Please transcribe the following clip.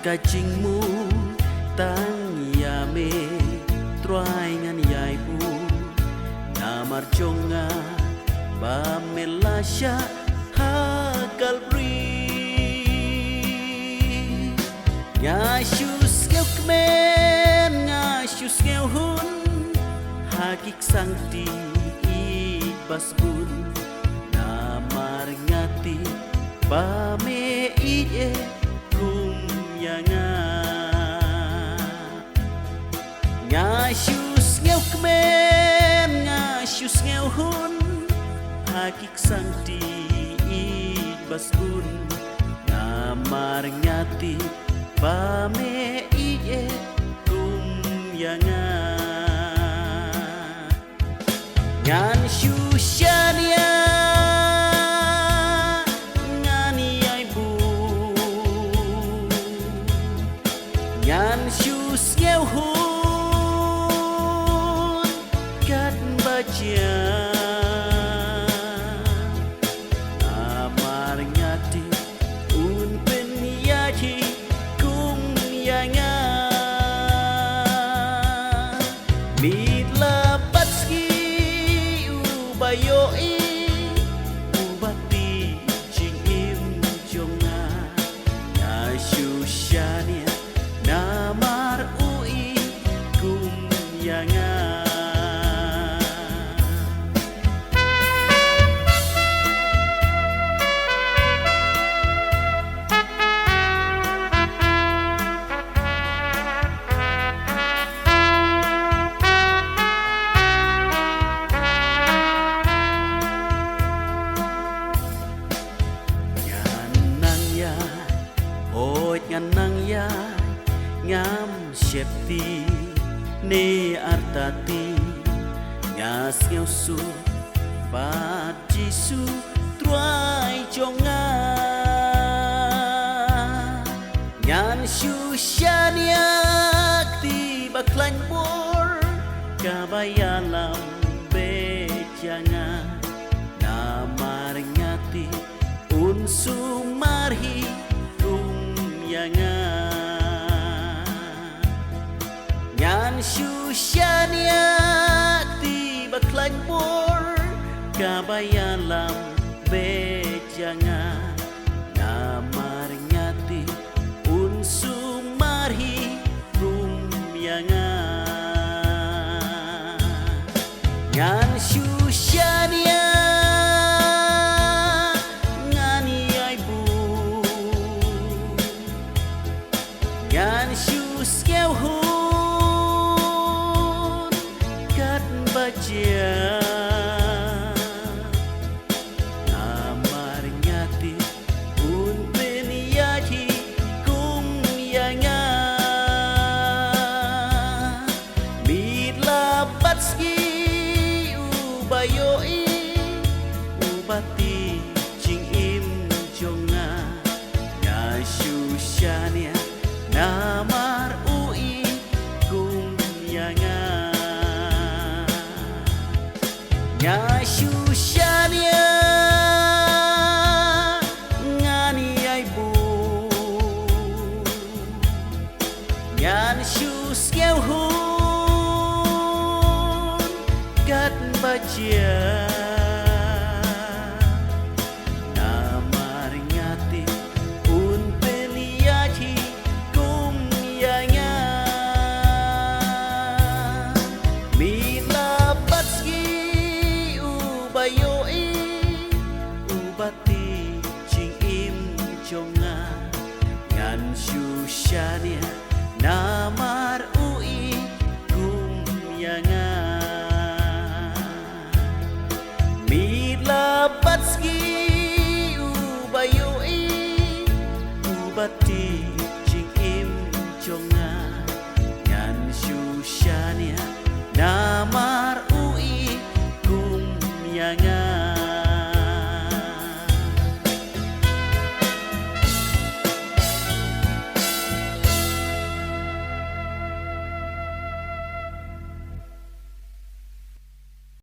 kajingmu tang yame troai ngan yaibu namar jonga ba melasya hagalbri ngashus ngeu kmen ngashus ngeu hun hakik sangti basbun namar ngati ba me iye ngashus ngeu kmen ngashus ngeu hun hakik sangti basbun namar ngati ba me iye ngan shushania ngani aibu ngan shus ngeu hun kat baca amar ngati un pen yaji kum yanga mitla batski bayoi ubati jingim jonga na shushania namar ui kum yanga ngan nang ya ngam shepti ne artati ngas ngeu su ba jisu truai jonga ngan shushania ti baklan bor kabayalam bejanga namar ngati unsu marhi ngan shushania ti baklan bor kabayalam bejanga namar ngati unsu marhi rumyanga ngan shushania ngan shus ngeu hun kat baca namar ngati un pen yaji kum yanga mitla batski ubayoi ubati jingim jonga ya shushania namar ui kum yanga nya shushania ngani aibu ngan shus ngeu hun kat baca